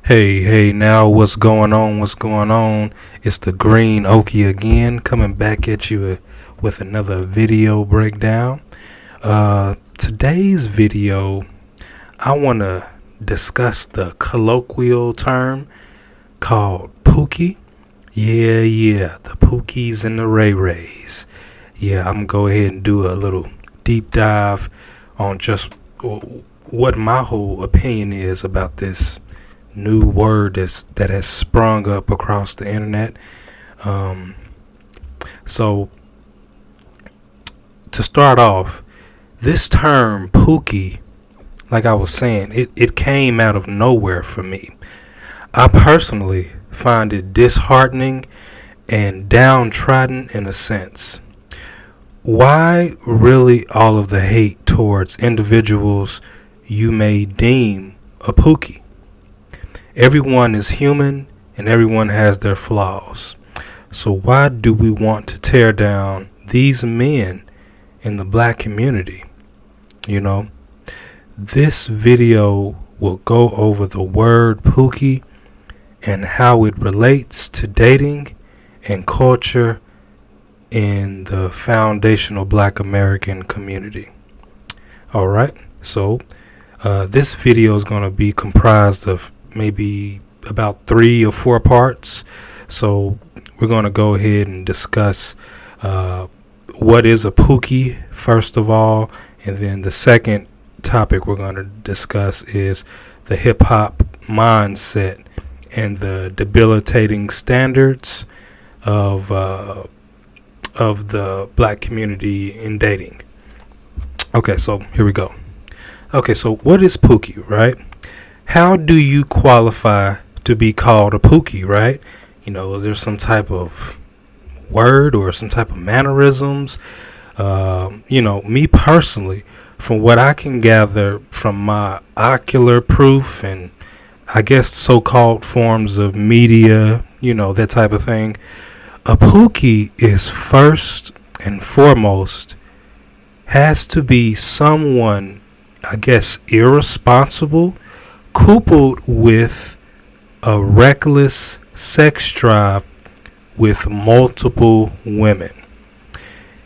Hey, now what's going on? What's going on? It's the Green Okie again, coming back at you with another video breakdown. Today's video, I want to discuss the colloquial term called POOKIE. Yeah, the Pookies and the Ray Rays. Yeah, I'm going to go ahead and do a little deep dive on just what my whole opinion is about this new word that has sprung up across the internet. So to start off, this term POOKIE, like I was saying, it came out of nowhere for me. I personally find it disheartening and downtrodden in a sense. Why really all of the hate towards individuals you may deem a POOKIE? Everyone is human and everyone has their flaws. So why do we want to tear down these men in the black community? You know, this video will go over the word POOKIE and how it relates to dating and culture in the foundational black American community. All right, so this video is going to be comprised of maybe about 3 or 4 parts. So we're going to go ahead and discuss what is a POOKIE first of all, and then the second topic we're going to discuss is the hip hop mindset and the debilitating standards of the black community in dating. Okay, so here we go. Okay, so what is POOKIE, right? How do you qualify to be called a POOKIE, right? You know, is there some type of word or some type of mannerisms? Me personally, from what I can gather from my ocular proof and I guess so-called forms of media, that type of thing, a POOKIE is first and foremost has to be someone, I guess, irresponsible, coupled with a reckless sex drive with multiple women.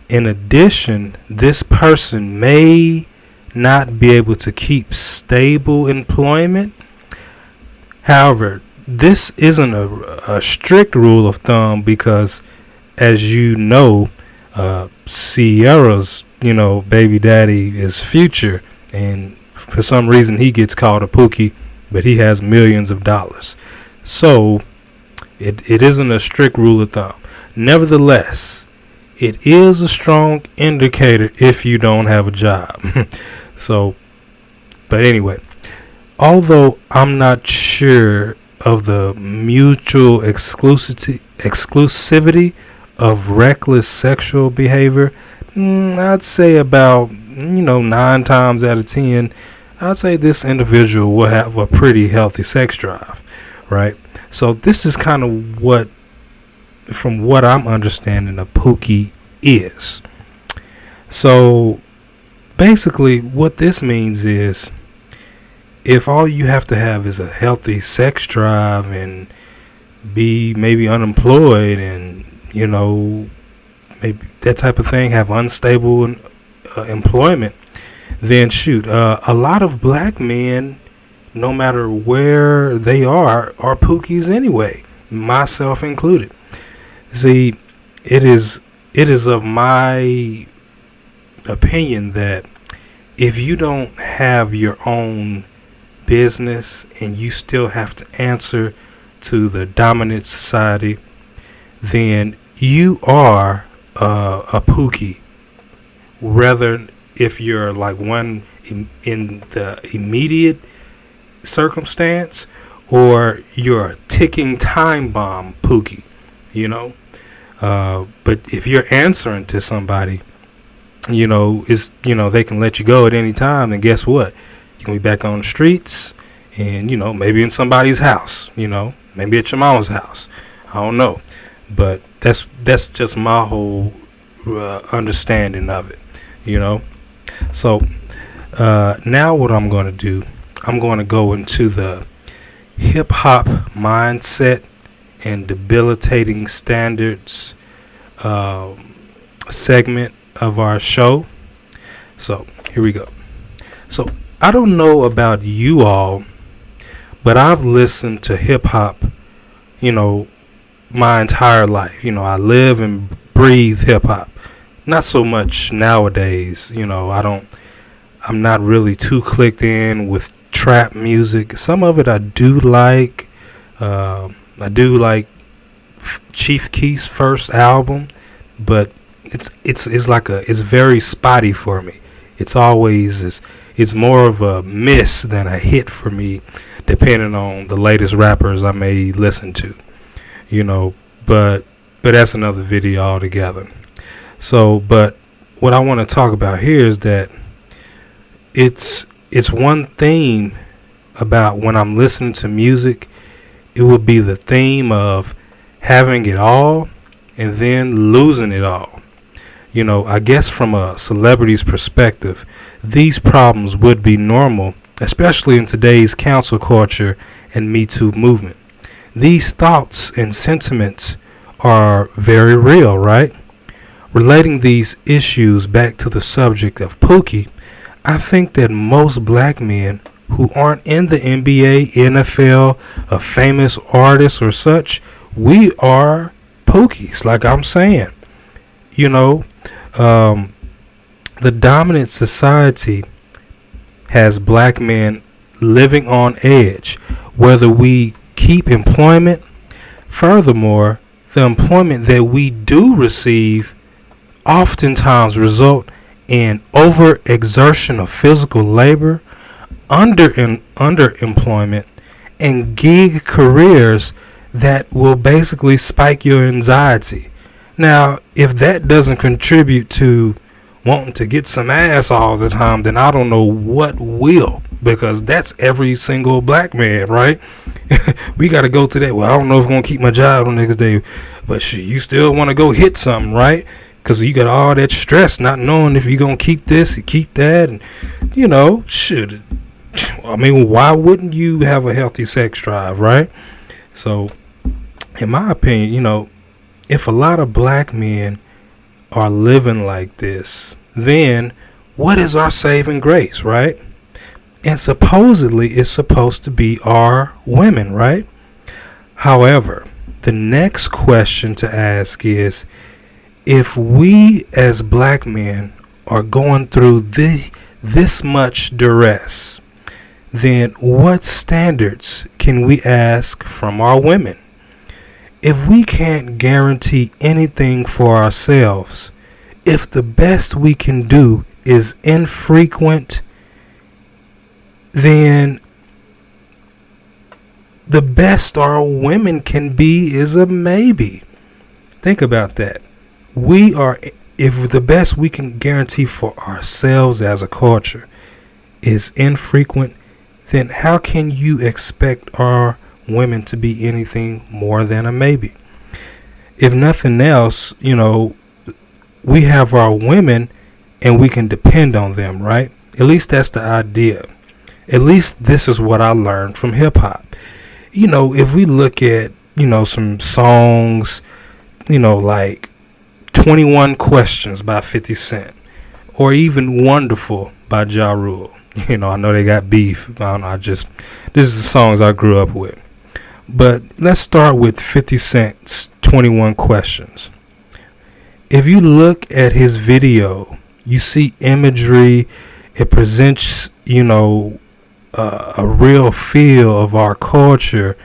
In addition, this person may not be able to keep stable employment. However, this isn't a strict rule of thumb because, as you know, Sierra's, baby daddy is Future, and for some reason he gets called a POOKIE, but he has millions of dollars. So it isn't a strict rule of thumb. Nevertheless, it is a strong indicator if you don't have a job. But anyway, although I'm not sure of the mutual exclusivity of reckless sexual behavior, I'd say about 9 times out of 10, I'd say this individual will have a pretty healthy sex drive, right? So this is kind of from what I'm understanding, a POOKIE is. So basically what this means is, if all you have to have is a healthy sex drive and be maybe unemployed and, maybe that type of thing, have unstable employment, then shoot, a lot of black men, no matter where they are POOKIEs anyway, myself included. See, it is of my opinion that if you don't have your own business and you still have to answer to the dominant society, then you are a POOKIE. Rather, if you're like one in the immediate circumstance, or you're a ticking time bomb POOKIE, but if you're answering to somebody, they can let you go at any time, and guess what? You can be back on the streets and, maybe in somebody's house, maybe at your mama's house. I don't know. But that's just my whole understanding of it, So now what I'm going to do, I'm going to go into the hip hop mindset and debilitating standards segment of our show. So here we go. So I don't know about you all, but I've listened to hip hop, my entire life. I live and breathe hip hop. Not so much nowadays. I'm not really too clicked in with trap music. Some of it I do like. I do like Chief Keef's first album, but it's very spotty for me. It's more of a miss than a hit for me, depending on the latest rappers I may listen to. But that's another video altogether. So, but what I want to talk about here is that it's one theme about when I'm listening to music. It would be the theme of having it all and then losing it all. I guess from a celebrity's perspective, these problems would be normal, especially in today's cancel culture and Me Too movement. These thoughts and sentiments are very real, right? Relating these issues back to the subject of POOKIE, I think that most black men who aren't in the NBA, NFL, a famous artist or such, we are pookies, like I'm saying. The dominant society has black men living on edge, whether we keep employment. Furthermore, the employment that we do receive oftentimes result in overexertion of physical labor, underemployment, and gig careers that will basically spike your anxiety. Now, if that doesn't contribute to wanting to get some ass all the time, then I don't know what will, because that's every single black man, right? We got to go to that. Well, I don't know if I'm going to keep my job the next day, but you still want to go hit something, right? Because you got all that stress, not knowing if you're going to keep this, keep that, and, why wouldn't you have a healthy sex drive, right? So, in my opinion, if a lot of black men are living like this, then what is our saving grace, right? And supposedly it's supposed to be our women, right? However, the next question to ask is, if we as black men are going through this much duress, then what standards can we ask from our women? If we can't guarantee anything for ourselves, if the best we can do is infrequent, then the best our women can be is a maybe. Think about that. If the best we can guarantee for ourselves as a culture is infrequent, then how can you expect our women to be anything more than a maybe? If nothing else, we have our women and we can depend on them, right? At least that's the idea. At least this is what I learned from hip hop. If we look at, some songs, like 21 Questions by 50 Cent, or even Wonderful by Ja Rule. I know they got beef. I don't know. This is the songs I grew up with. But let's start with 50 Cent's 21 Questions. If you look at his video, you see imagery. It presents, a real feel of our culture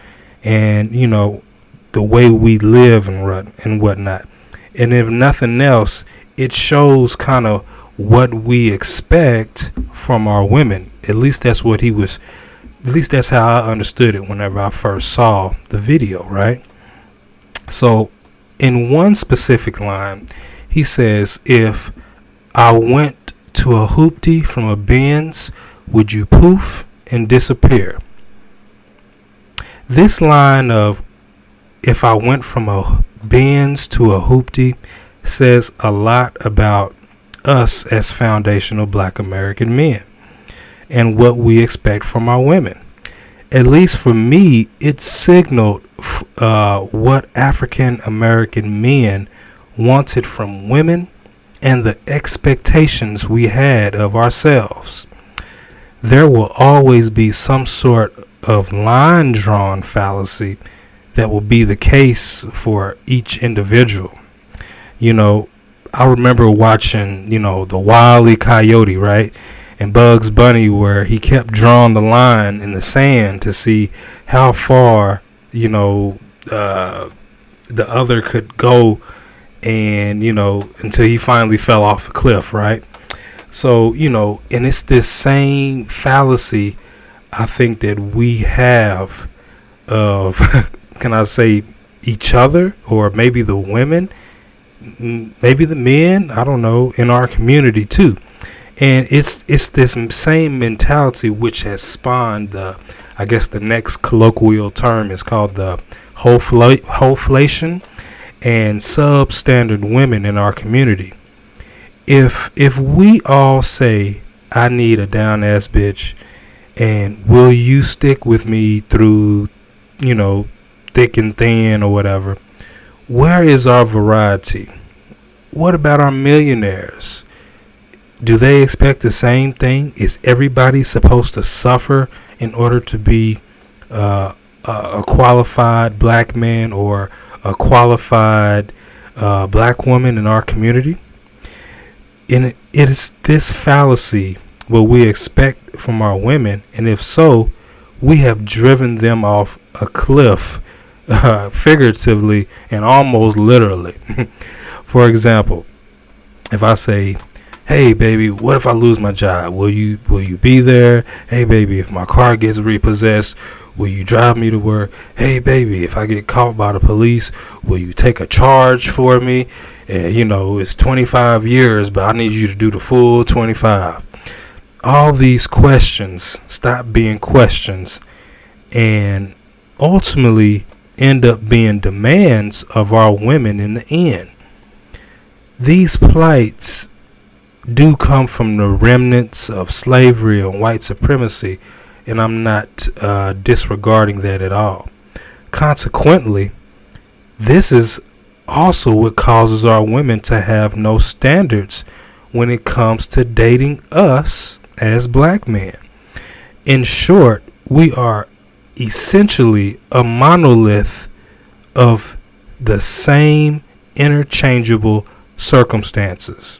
and, the way we live and whatnot. And if nothing else, it shows kind of what we expect from our women. At least that's how I understood it whenever I first saw the video, right? So in one specific line, he says, if I went to a hoopty from a Benz, would you poof and disappear? This line of, if I went from a Benz to a hoopty, says a lot about us as foundational black American men and what we expect from our women. at least for me, it signaled what African American men wanted from women and the expectations we had of ourselves. There will always be some sort of line drawn fallacy that will be the case for each individual. I remember watching, the Wile E. Coyote, right? And Bugs Bunny, where he kept drawing the line in the sand to see how far, the other could go, and, until he finally fell off the cliff, right? So, and it's this same fallacy I think that we have of, can I say, each other, or maybe the women, maybe the men, I don't know, in our community too. And it's this same mentality which has spawned the next colloquial term is called the wholeflation and substandard women in our community. If we all say, I need a down ass bitch, and will you stick with me through, thick and thin or whatever, where is our variety? What about our millionaires? Do they expect the same thing? Is everybody supposed to suffer in order to be a qualified black man or a qualified black woman in our community? And it is this fallacy what we expect from our women, and if so, we have driven them off a cliff, figuratively and almost literally. For example, if I say, hey baby, what if I lose my job? Will you be there? Hey baby, if my car gets repossessed, will you drive me to work? Hey baby, if I get caught by the police, will you take a charge for me? It's 25 years, but I need you to do the full 25. All these questions stop being questions and ultimately end up being demands of our women in the end. These plights do come from the remnants of slavery and white supremacy, and I'm not disregarding that at all. Consequently, this is also what causes our women to have no standards when it comes to dating us as black men. In short, we are essentially a monolith of the same interchangeable circumstances.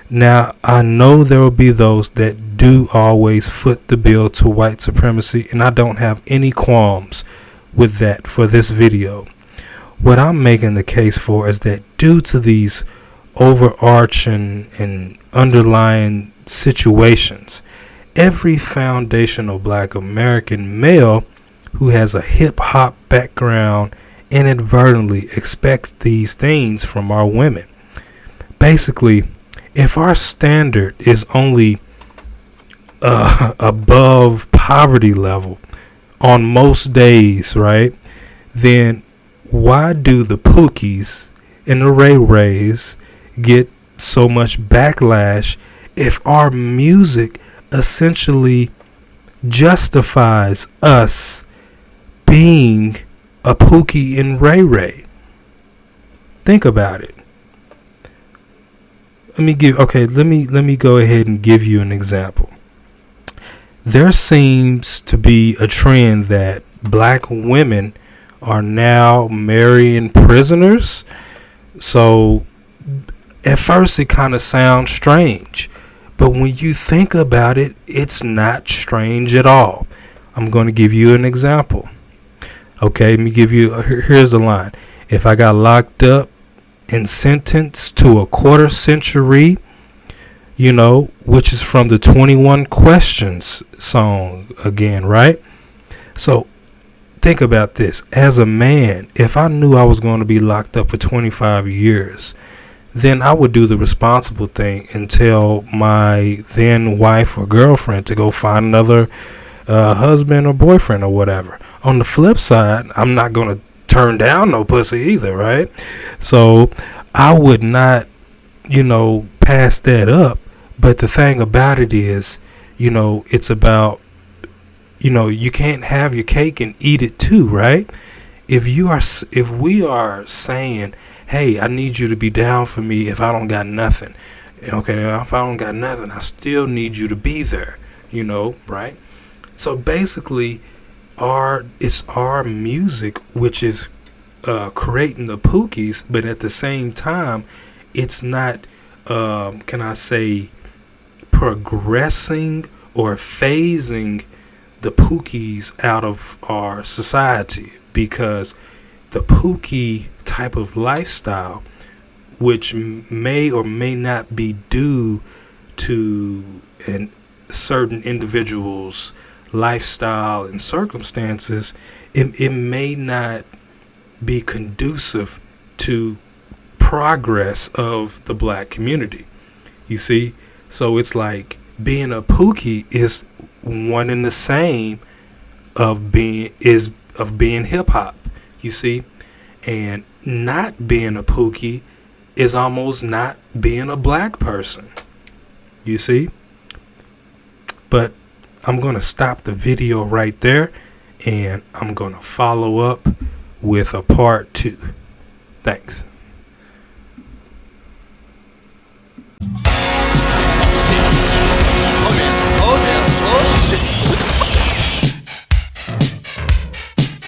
Now, I know there will be those that do always foot the bill to white supremacy, and I don't have any qualms with that for this video. What I'm making the case for is that due to these overarching and underlying situations, every foundational black American male who has a hip-hop background inadvertently expects these things from our women. Basically, if our standard is only above poverty level on most days, right, then why do the Pookies and the Ray Rays get so much backlash if our music essentially justifies us being a Pookie and Ray Ray? Think about it. Let me go ahead and give you an example. There seems to be a trend that black women are now marrying prisoners. So at first it kind of sounds strange, but when you think about it, it's not strange at all. I'm going to give you an example. Okay, let me give you, here's the line. If I got locked up and sentenced to a quarter century, which is from the 21 Questions song again, right? So think about this. As a man, if I knew I was going to be locked up for 25 years, then I would do the responsible thing and tell my then wife or girlfriend to go find another husband or boyfriend or whatever. On the flip side, I'm not going to turn down no pussy either, right? So I would not, pass that up. But the thing about it is, it's about, you can't have your cake and eat it too, right? If we are saying, hey, I need you to be down for me if I don't got nothing. Okay, if I don't got nothing, I still need you to be there, right? So basically, it's our music which is creating the pookies, but at the same time, it's not, can I say, progressing or phasing the pookies out of our society, because the pookie type of lifestyle, which may or may not be due to a certain individual's lifestyle and circumstances, it may not be conducive to progress of the black community. You see? So it's like being a pookie is one and the same of being hip hop. You see? And not being a pookie is almost not being a black person. You see? But I'm going to stop the video right there, and I'm going to follow up with a part 2. Thanks.